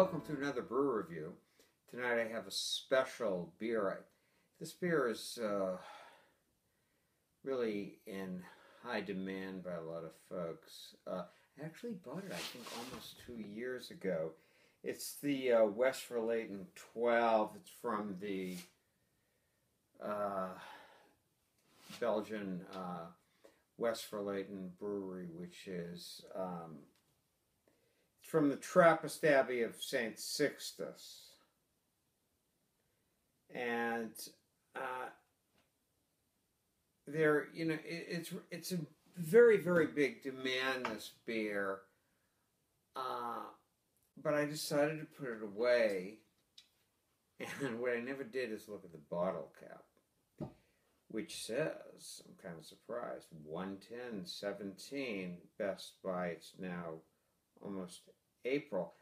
welcome to another brew review. Tonight I have a special beer. This beer is really in high demand by a lot of folks. I actually bought it, I think, almost 2 years ago. It's the Westvleteren 12. It's from the Belgian Westvleteren brewery, which is from the Trappist Abbey of St. Sixtus. And there, you know, it's a very, very big demand, this beer. But I decided to put it away. And what I never did is look at the bottle cap, which says, I'm kind of surprised, 110-17, Best By. It's now almost April.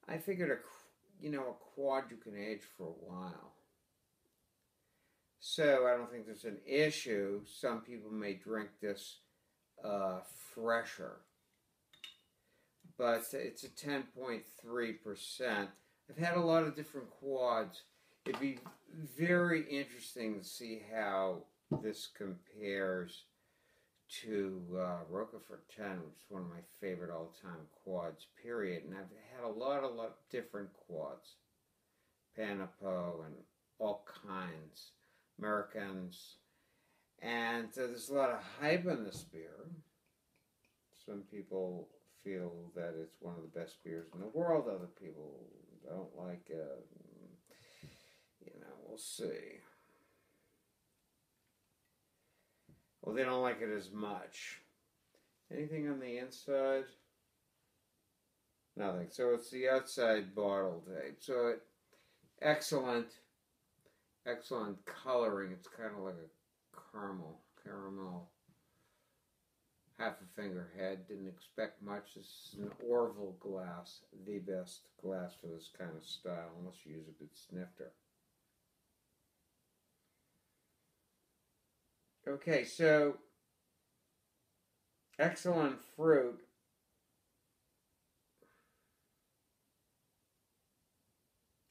I figured a quad you can age for a while. So I don't think there's an issue. Some people may drink this fresher. But it's a 10.3%. I've had a lot of different quads. It'd be very interesting to see how this compares to Rochefort 10, which is one of my favorite all-time quads, period. And I've had a lot of different quads. Panapo and all kinds. Americans. And there's a lot of hype in this beer. Some people feel that it's one of the best beers in the world. Other people don't like it. We'll see. Well, they don't like it as much. Anything on the inside? Nothing. So it's the outside bottle date. So excellent coloring. It's kind of like a caramel. Half a finger head. Didn't expect much. This is an Orville glass. The best glass for this kind of style, unless you use a good snifter. Okay, so excellent fruit.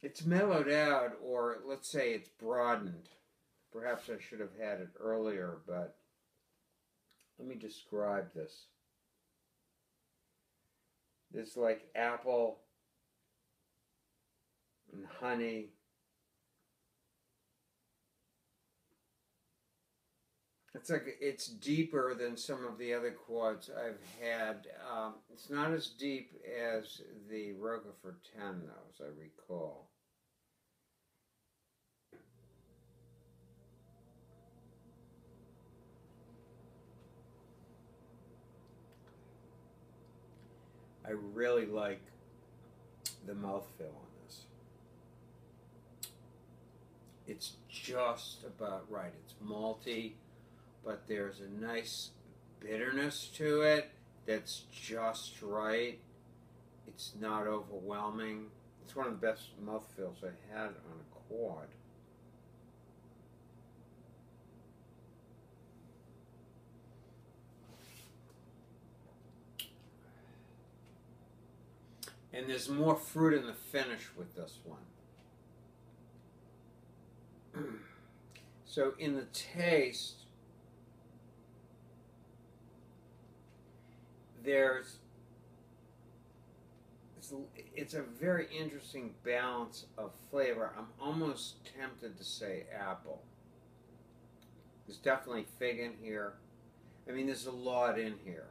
It's mellowed out, or let's say it's broadened. Perhaps I should have had it earlier, but let me describe this. It's like apple and honey. It's deeper than some of the other quads I've had. It's not as deep as the Rochefort 10, though, as I recall. I really like the mouthfeel on this. It's just about right. It's malty, but there's a nice bitterness to it that's just right. It's not overwhelming. It's one of the best mouthfeels I had on a quad. And there's more fruit in the finish with this one. So in the taste, it's a very interesting balance of flavor. I'm almost tempted to say apple. There's definitely fig in here. I mean, there's a lot in here.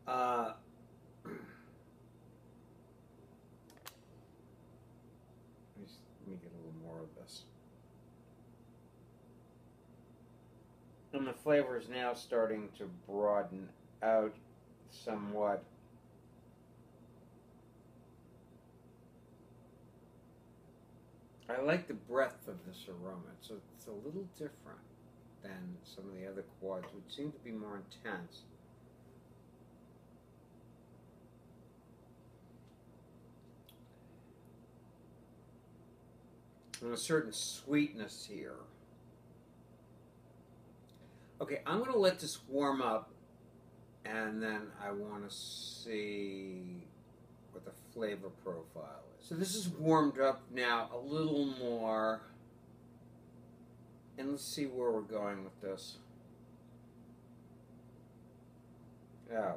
Let me get a little more of this. And the flavor is now starting to broaden out somewhat. I like the breadth of this aroma. So it's a little different than some of the other quads, which seem to be more intense. And a certain sweetness here. Okay, I'm going to let this warm up, and then I want to see flavor profile is. So this is warmed up now a little more. And let's see where we're going with this. Oh.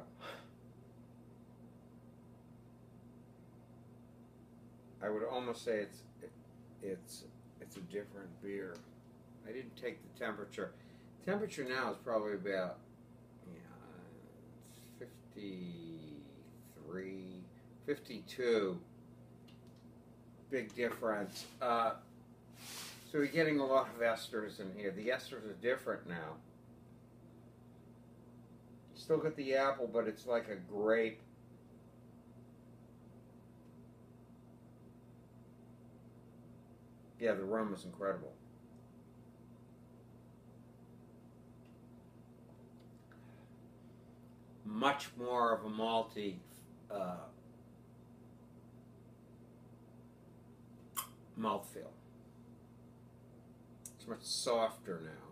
I would almost say it's a different beer. I didn't take the temperature. Temperature now is probably about 53, 52. Big difference. So we're getting a lot of esters in here. The esters are different now. Still got the apple, but it's like a grape. Yeah, the rum is incredible. Much more of a malty mouthfeel. It's much softer now.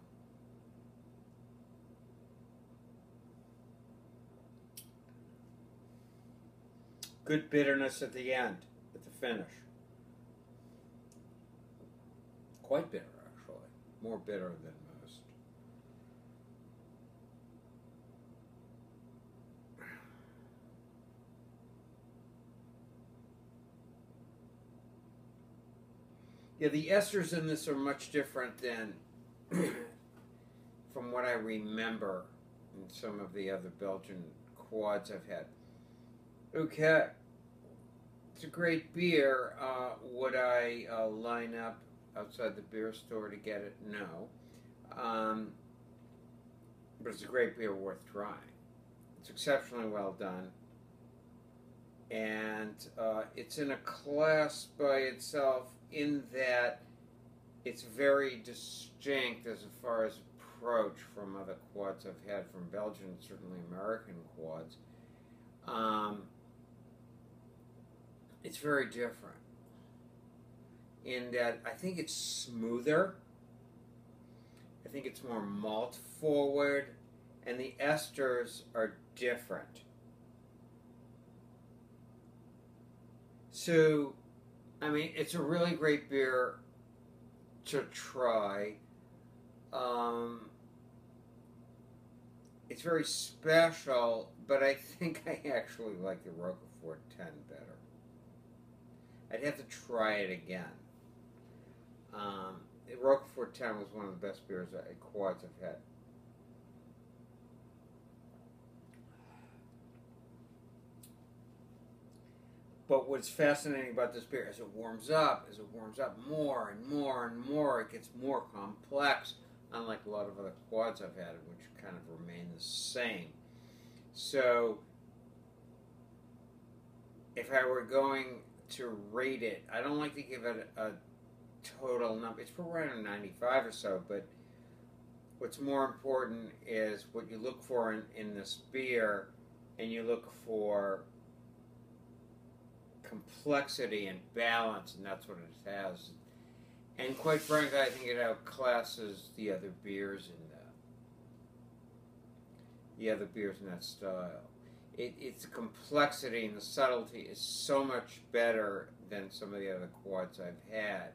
Good bitterness at the end, at the finish. Quite bitter, actually. More bitter than most. Yeah, the esters in this are much different than from what I remember in some of the other Belgian quads I've had. Okay. It's a great beer. Would I line up outside the beer store to get it? No. But it's a great beer worth trying. It's exceptionally well done. And it's in a class by itself in that it's very distinct as far as approach from other quads I've had from Belgian, certainly American quads. It's very different in that I think it's smoother. I think it's more malt forward, and the esters are different. So, I mean, it's a really great beer to try. It's very special, but I think I actually like the Rochefort 10 better. I'd have to try it again. Rochefort 10 was one of the best beers quads I've had. But what's fascinating about this beer, as it warms up more and more and more, it gets more complex, unlike a lot of other quads I've had, which kind of remain the same. So, if I were going to rate it, I don't like to give it a total number. It's probably around 95 or so, but what's more important is what you look for in this beer, and you look for complexity and balance, and that's what it has. And quite frankly, I think it outclasses the other beers in that style. It's the complexity and the subtlety is so much better than some of the other quads I've had.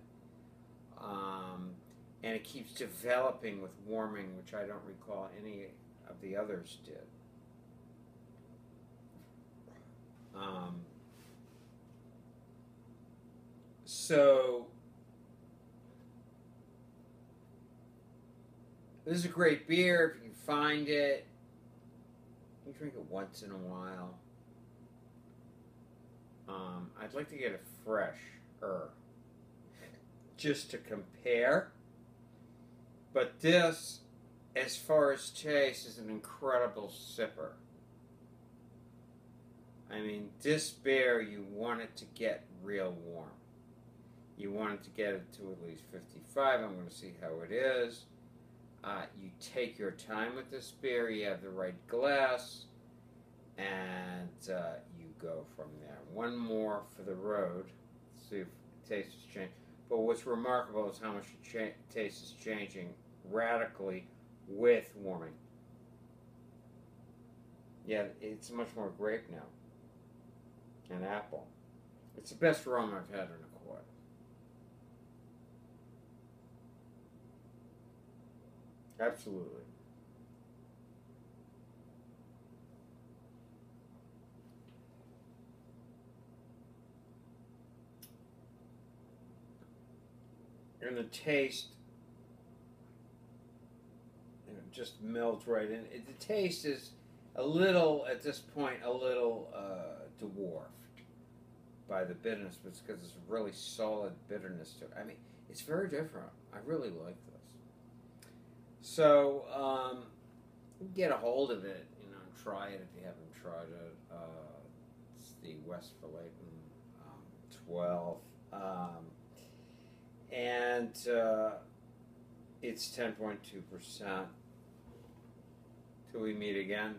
And it keeps developing with warming, which I don't recall any of the others did. So, this is a great beer if you can find it. You drink it once in a while. I'd like to get it fresher, just to compare. But this, as far as taste, is an incredible sipper. I mean, this beer, you want it to get real warm. You want it to get it to at least 55. I'm going to see how it is. You take your time with this beer. You have the right glass. And you go from there. One more for the road. Let's see if the taste has changed. But what's remarkable is how much the taste is changing radically with warming. Yeah, it's much more grape now. And apple. It's the best rum I've had in a quart. Absolutely. And the taste, just melts right in. The taste is a little, at this point, a little dwarfed by the bitterness, but it's because it's a really solid bitterness to it. I mean, it's very different. I really like this. So, get a hold of it, and try it if you haven't tried it. It's the Westvleteren 12. And it's 10.2%. Till we meet again.